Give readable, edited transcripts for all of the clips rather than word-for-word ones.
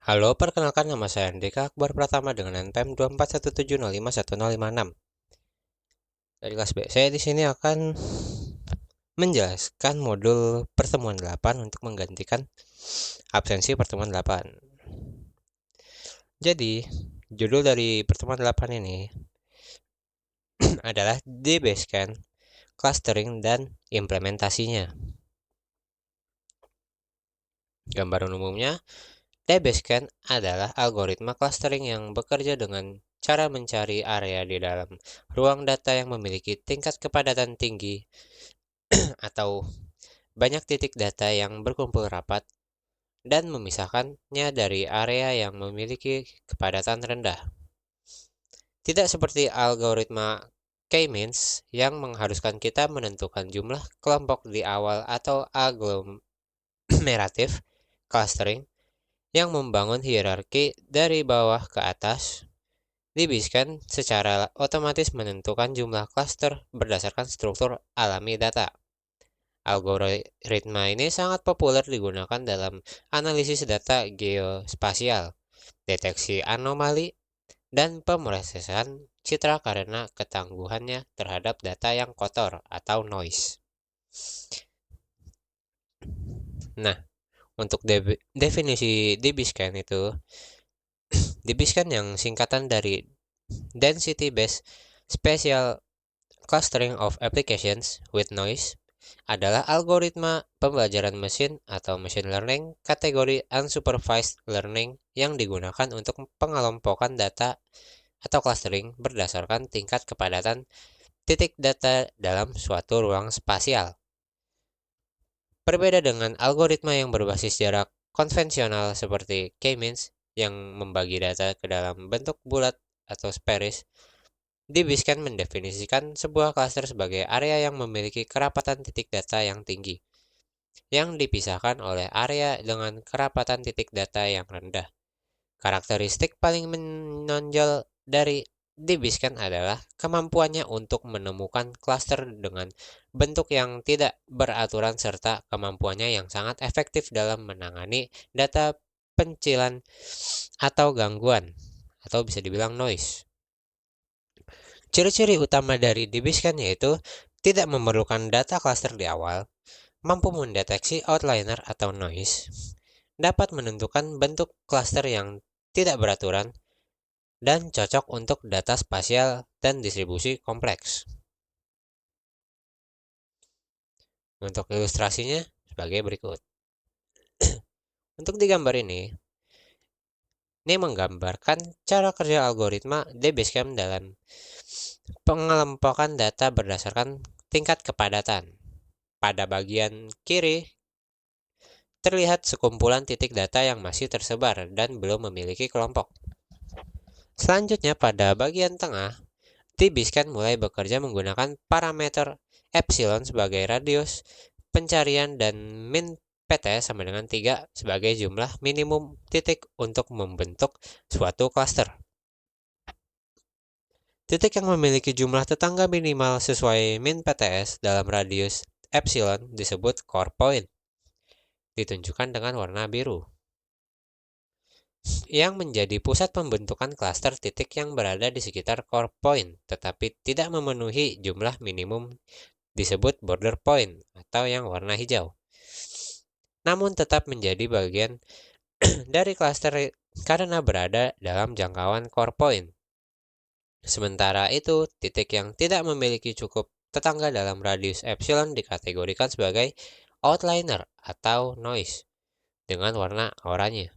Halo, perkenalkan nama saya Andika Akbar Pratama dengan NPM 2417051056 dari kelas B. Saya di sini akan menjelaskan modul pertemuan 8 untuk menggantikan absensi pertemuan 8. Jadi, judul dari pertemuan 8 ini adalah DBaseCamp, clustering dan implementasinya. Gambaran umumnya, DBaseCamp adalah algoritma clustering yang bekerja dengan cara mencari area di dalam ruang data yang memiliki tingkat kepadatan tinggi atau banyak titik data yang berkumpul rapat dan memisahkannya dari area yang memiliki kepadatan rendah. Tidak seperti algoritma K-means yang mengharuskan kita menentukan jumlah kelompok di awal atau aglomeratif clustering yang membangun hierarki dari bawah ke atas. Dibiskan secara otomatis menentukan jumlah cluster berdasarkan struktur alami data. Algoritma ini sangat populer digunakan dalam analisis data geospasial, deteksi anomali, dan pemrosesan citra karena ketangguhannya terhadap data yang kotor atau noise. Nah, untuk definisi DBSCAN itu, DBSCAN yang singkatan dari Density Based Spatial Clustering of Applications with Noise adalah algoritma pembelajaran mesin atau machine learning kategori unsupervised learning yang digunakan untuk pengelompokan data atau clustering berdasarkan tingkat kepadatan titik data dalam suatu ruang spasial. Berbeda dengan algoritma yang berbasis jarak konvensional seperti K-means yang membagi data ke dalam bentuk bulat atau spares, DBSCAN mendefinisikan sebuah cluster sebagai area yang memiliki kerapatan titik data yang tinggi, yang dipisahkan oleh area dengan kerapatan titik data yang rendah. Karakteristik paling menonjol dari DBSCAN adalah kemampuannya untuk menemukan klaster dengan bentuk yang tidak beraturan serta kemampuannya yang sangat efektif dalam menangani data pencilan atau gangguan, atau bisa dibilang noise. Ciri-ciri utama dari DBSCAN yaitu tidak memerlukan data klaster di awal, mampu mendeteksi outliner atau noise, dapat menentukan bentuk klaster yang tidak beraturan, dan cocok untuk data spasial dan distribusi kompleks. Untuk ilustrasinya sebagai berikut. Untuk di gambar ini menggambarkan cara kerja algoritma DBSCAN dalam pengelompokan data berdasarkan tingkat kepadatan. Pada bagian kiri terlihat sekumpulan titik data yang masih tersebar dan belum memiliki kelompok. Selanjutnya pada bagian tengah, DBSCAN mulai bekerja menggunakan parameter epsilon sebagai radius pencarian dan min PT sama dengan 3 sebagai jumlah minimum titik untuk membentuk suatu cluster. Titik yang memiliki jumlah tetangga minimal sesuai min PTS dalam radius epsilon disebut core point, ditunjukkan dengan warna biru, yang menjadi pusat pembentukan klaster titik yang berada di sekitar core point, tetapi tidak memenuhi jumlah minimum disebut border point atau yang warna hijau. Namun tetap menjadi bagian dari klaster karena berada dalam jangkauan core point. Sementara itu, titik yang tidak memiliki cukup tetangga dalam radius epsilon dikategorikan sebagai outliner atau noise dengan warna oranye.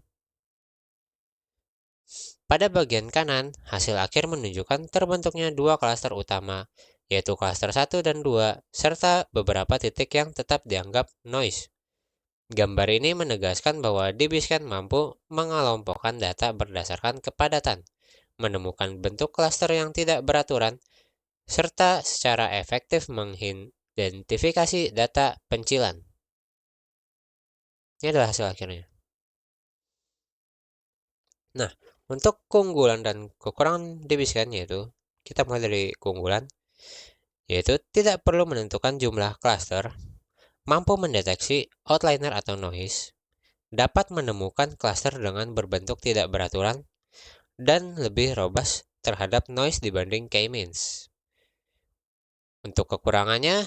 Pada bagian kanan, hasil akhir menunjukkan terbentuknya dua klaster utama, yaitu klaster 1 dan 2, serta beberapa titik yang tetap dianggap noise. Gambar ini menegaskan bahwa DBSCAN mampu mengelompokkan data berdasarkan kepadatan, menemukan bentuk klaster yang tidak beraturan, serta secara efektif mengidentifikasi data pencilan. Ini adalah hasil akhirnya. Nah, untuk keunggulan dan kekurangan DBSCAN yaitu, kita mulai dari keunggulan, yaitu tidak perlu menentukan jumlah klaster, mampu mendeteksi outliner atau noise, dapat menemukan klaster dengan berbentuk tidak beraturan dan lebih robust terhadap noise dibanding K-means. Untuk kekurangannya,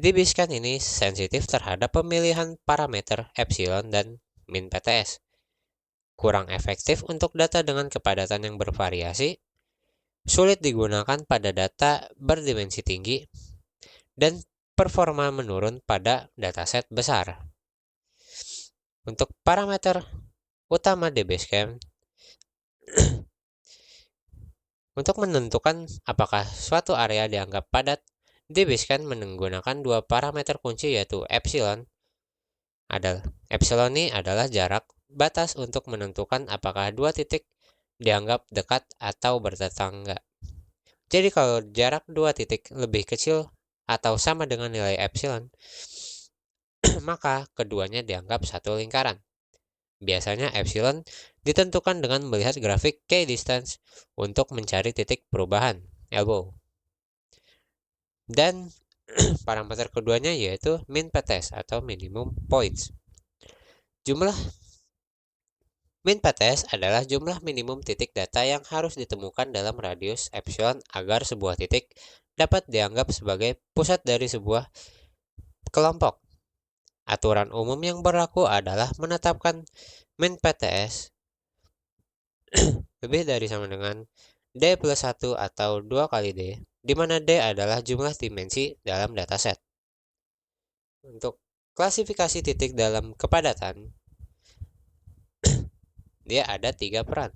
DBScan ini sensitif terhadap pemilihan parameter epsilon dan min PTS. Kurang efektif untuk data dengan kepadatan yang bervariasi, sulit digunakan pada data berdimensi tinggi, dan performa menurun pada dataset besar. Untuk parameter utama DBScan, untuk menentukan apakah suatu area dianggap padat, DBScan menggunakan dua parameter kunci yaitu epsilon. Epsilon ini adalah jarak batas untuk menentukan apakah dua titik dianggap dekat atau bertetangga. Jadi kalau jarak dua titik lebih kecil atau sama dengan nilai epsilon, maka keduanya dianggap satu lingkaran. Biasanya epsilon ditentukan dengan melihat grafik K-distance untuk mencari titik perubahan, elbow. Dan parameter keduanya yaitu min PTS atau minimum points. Jumlah min PTS adalah jumlah minimum titik data yang harus ditemukan dalam radius epsilon agar sebuah titik dapat dianggap sebagai pusat dari sebuah kelompok. Aturan umum yang berlaku adalah menetapkan min PTS lebih dari sama dengan D plus 1 atau 2 kali D, di mana D adalah jumlah dimensi dalam dataset. Untuk klasifikasi titik dalam kepadatan, dia ada 3 peran.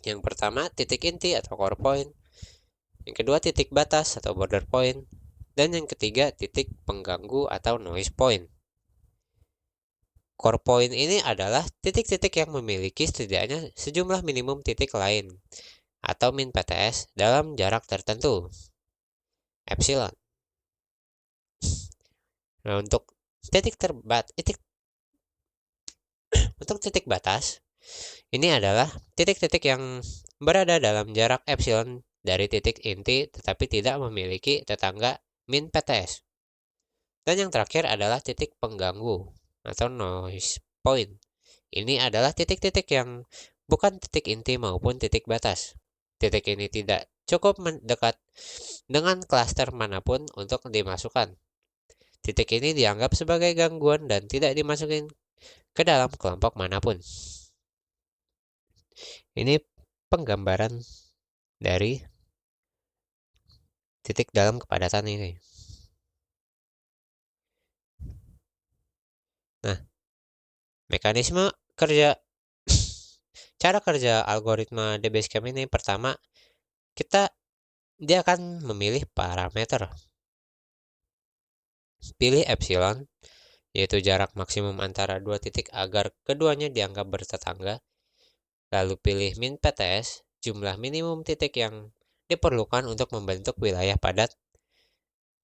Yang pertama, titik inti atau core point. Yang kedua, titik batas atau border point. Dan yang ketiga, titik pengganggu atau noise point. Core point ini adalah titik-titik yang memiliki setidaknya sejumlah minimum titik lain atau min PTS dalam jarak tertentu, epsilon. Nah, untuk titik batas, ini adalah titik-titik yang berada dalam jarak epsilon dari titik inti tetapi tidak memiliki tetangga min PTS. Dan yang terakhir adalah titik pengganggu atau noise point. Ini adalah titik-titik yang bukan titik inti maupun titik batas. Titik ini tidak cukup mendekat dengan klaster manapun untuk dimasukkan. Titik ini dianggap sebagai gangguan dan tidak dimasukin ke dalam kelompok manapun. Ini penggambaran dari titik dalam kepadatan ini. Nah, mekanisme kerja cara kerja algoritma DBSCAM ini pertama, dia akan memilih parameter. Pilih epsilon, yaitu jarak maksimum antara dua titik agar keduanya dianggap bertetangga. Lalu pilih min PTS, jumlah minimum titik yang diperlukan untuk membentuk wilayah padat.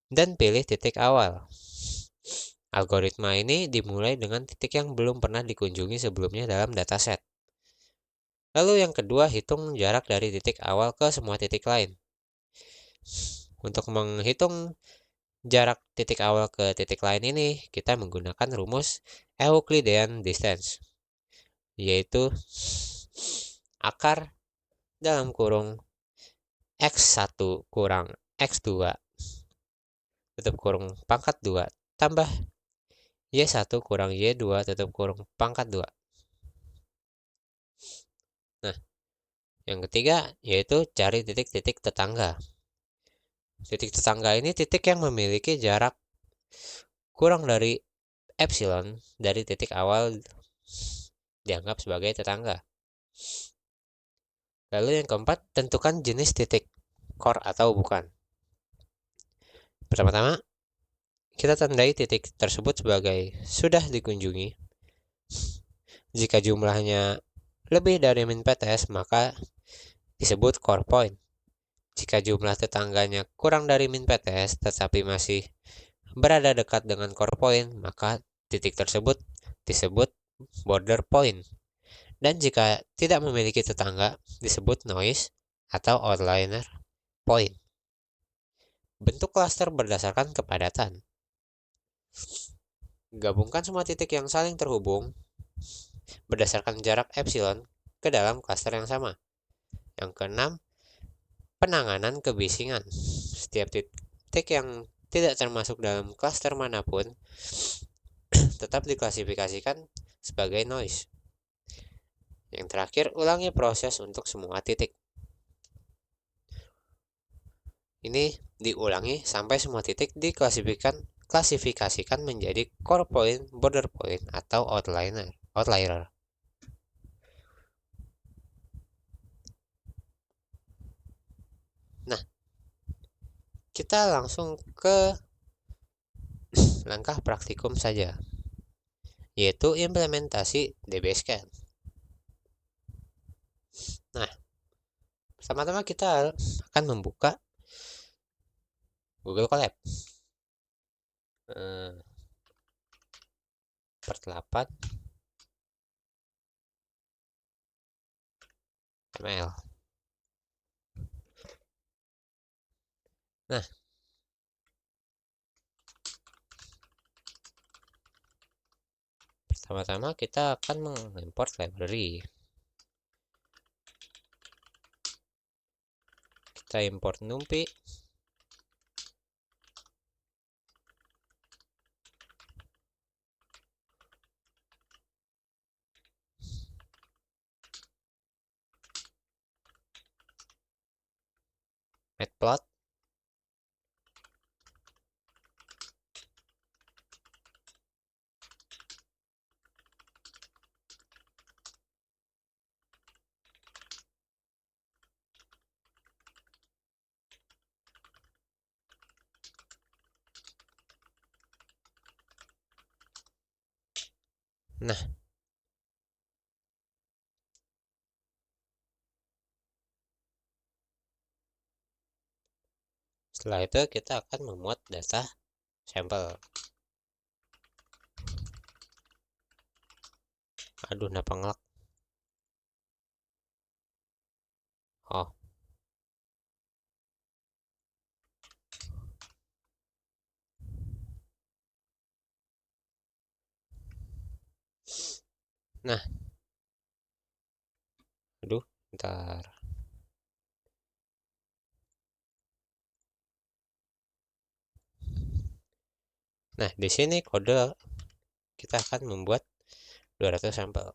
Dan pilih titik awal. Algoritma ini dimulai dengan titik yang belum pernah dikunjungi sebelumnya dalam dataset. Lalu yang kedua, hitung jarak dari titik awal ke semua titik lain. Untuk menghitung jarak titik awal ke titik lain ini, kita menggunakan rumus Euclidean distance, yaitu akar dalam kurung X1 kurang X2 tutup kurung pangkat 2 tambah Y1 kurang Y2 tutup kurung pangkat 2. Nah, yang ketiga yaitu cari titik-titik tetangga. Titik tetangga ini titik yang memiliki jarak kurang dari epsilon dari titik awal dianggap sebagai tetangga. Lalu yang keempat, tentukan jenis titik, core atau bukan. Pertama-tama, kita tandai titik tersebut sebagai sudah dikunjungi. Jika jumlahnya lebih dari min PTS, maka disebut core point. Jika jumlah tetangganya kurang dari min PTS tetapi masih berada dekat dengan core point, maka titik tersebut disebut border point. Dan jika tidak memiliki tetangga, disebut noise atau outliner point. Bentuk klaster berdasarkan kepadatan. Gabungkan semua titik yang saling terhubung berdasarkan jarak epsilon ke dalam klaster yang sama. Yang keenam, penanganan kebisingan. Setiap titik yang tidak termasuk dalam klaster manapun tetap diklasifikasikan sebagai noise. Yang terakhir, ulangi proses untuk semua titik. Ini diulangi sampai semua titik diklasifikasikan menjadi core point, border point, atau outlier. Nah, kita langsung ke langkah praktikum saja, yaitu implementasi DBScan. Nah, pertama-tama kita akan membuka Google Colab. Part 8 ML. Nah, pertama-tama kita akan mengimport library. Kita import NumPy. Matplot. Nah, setelah itu kita akan memuat data sampel. Aduh, kenapa ngelak? Oh, nah, aduh, ntar. Nah, di sini kode kita akan membuat 200 sampel.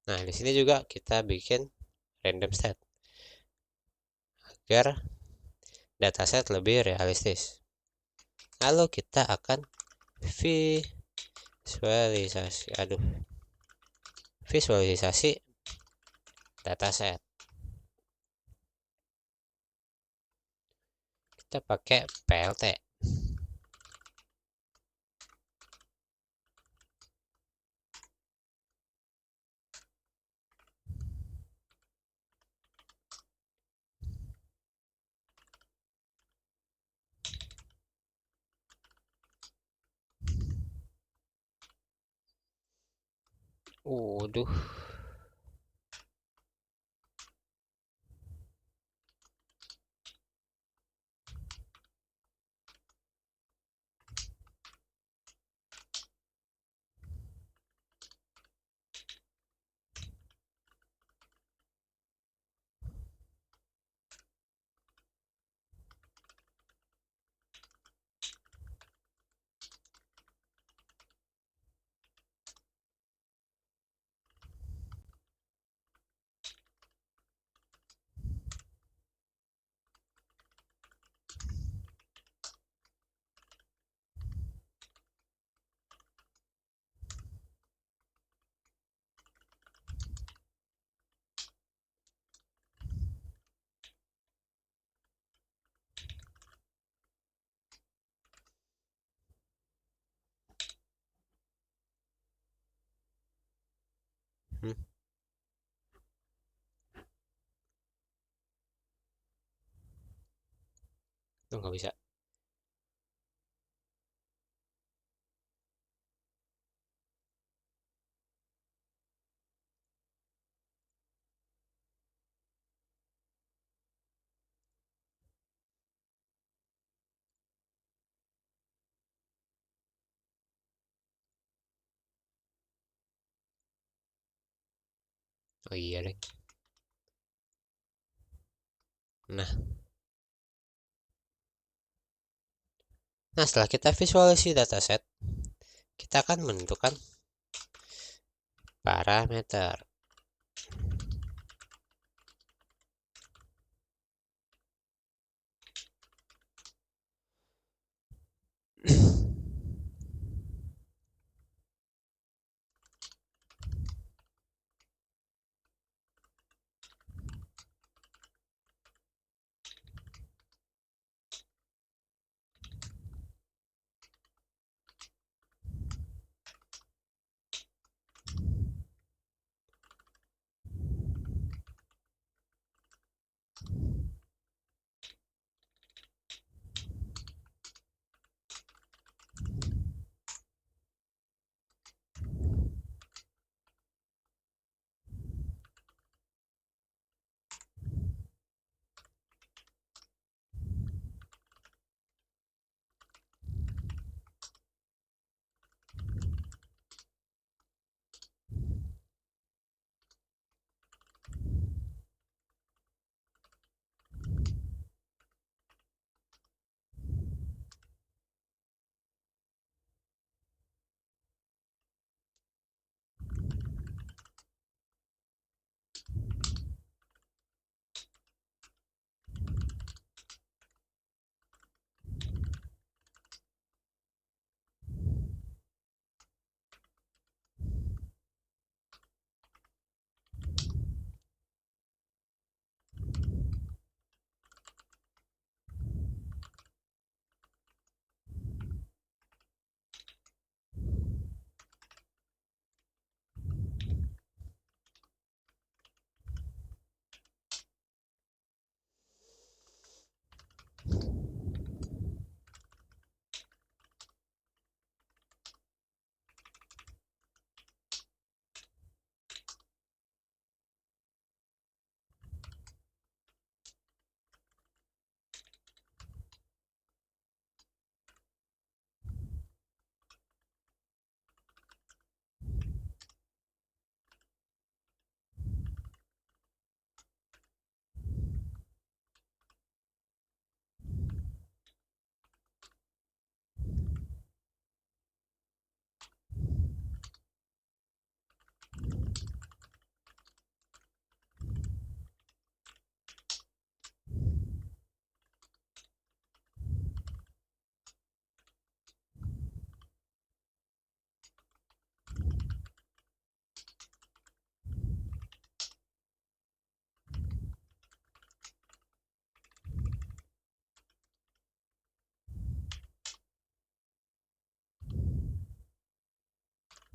Nah, di sini juga kita bikin random set agar dataset lebih realistis. Lalu kita akan visualisasi dataset. Kita pakai PLT. Waduh. Hmm, itu nggak bisa. Oh iya deh. Nah, setelah kita visualisasi dataset, kita akan menentukan parameter.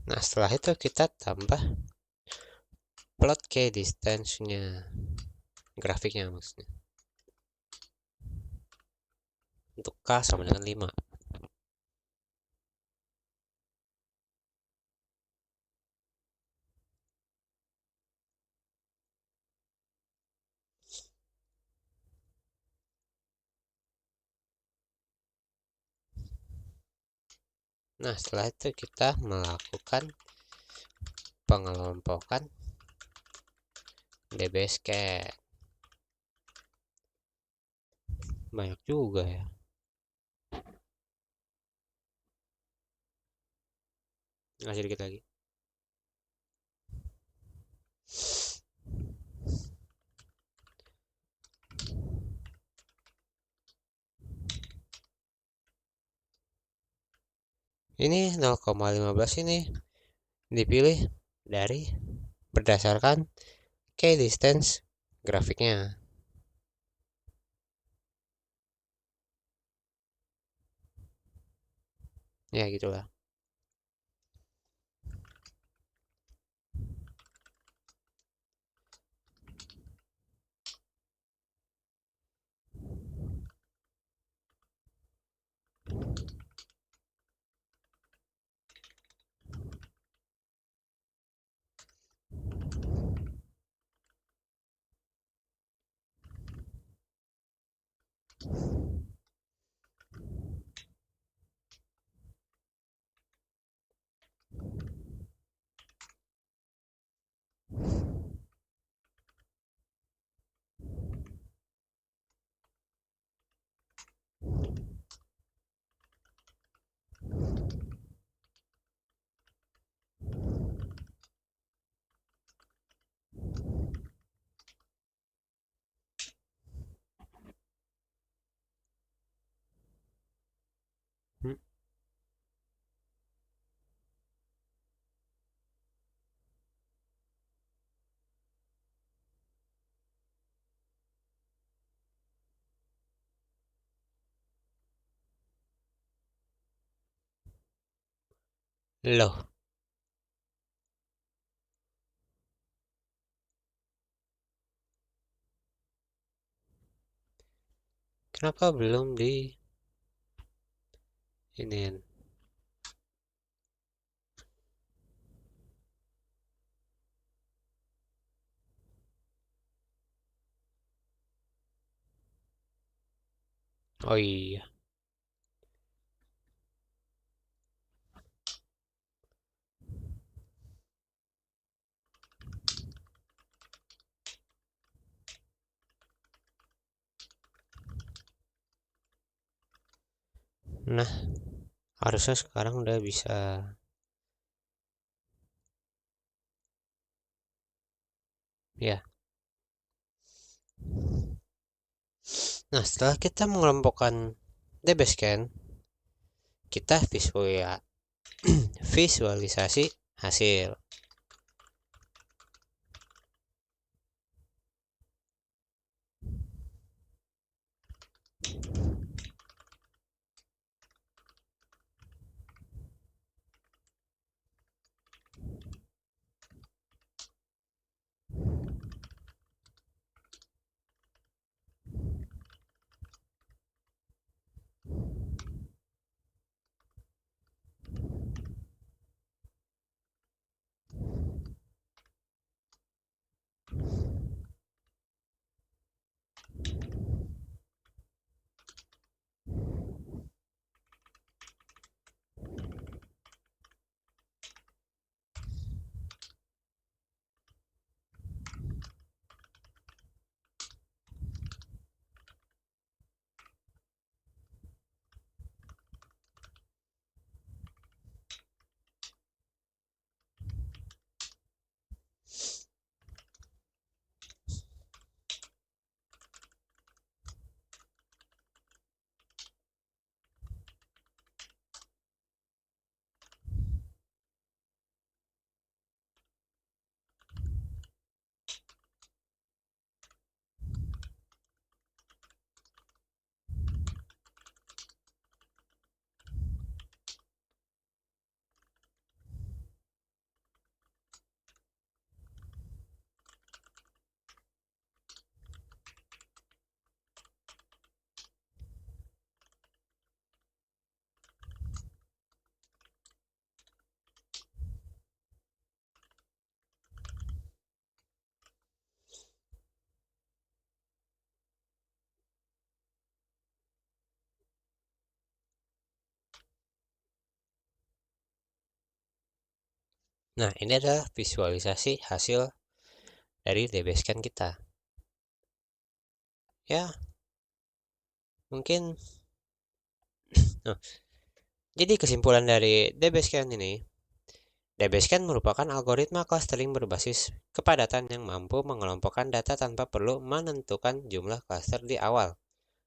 Nah, setelah itu kita tambah plot key distance-nya, grafiknya maksudnya. Untuk K sama dengan 5. Nah, setelah itu kita melakukan pengelompokan dbScan. Banyak juga ya. Ngasih sedikit lagi. Ini 0,15 ini dipilih dari berdasarkan key distance grafiknya. Ya gitulah. Hmm. Loh, kenapa belum di ini? Oh iya. Nah, harusnya sekarang udah bisa. Ya. Nah, setelah kita mengelompokkan DB scan, kita visualisasi hasil. Nah, ini adalah visualisasi hasil dari DB scan kita. Ya, mungkin. Nah, jadi kesimpulan dari DB scan ini, DB scan merupakan algoritma clustering berbasis kepadatan yang mampu mengelompokkan data tanpa perlu menentukan jumlah cluster di awal.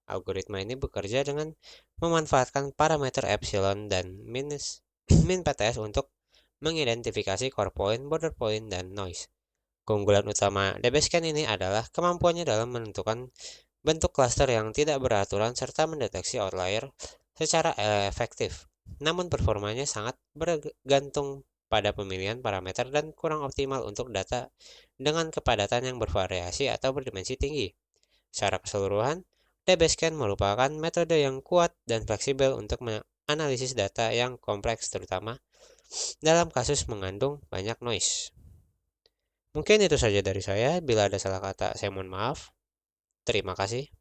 Algoritma ini bekerja dengan memanfaatkan parameter epsilon dan min PTS untuk mengidentifikasi core point, border point, dan noise. Keunggulan utama DBScan ini adalah kemampuannya dalam menentukan bentuk cluster yang tidak beraturan serta mendeteksi outlier secara efektif. Namun performanya sangat bergantung pada pemilihan parameter dan kurang optimal untuk data dengan kepadatan yang bervariasi atau berdimensi tinggi. Secara keseluruhan, DBScan merupakan metode yang kuat dan fleksibel untuk menganalisis data yang kompleks terutama dalam kasus mengandung banyak noise. Mungkin itu saja dari saya. Bila ada salah kata, saya mohon maaf. Terima kasih.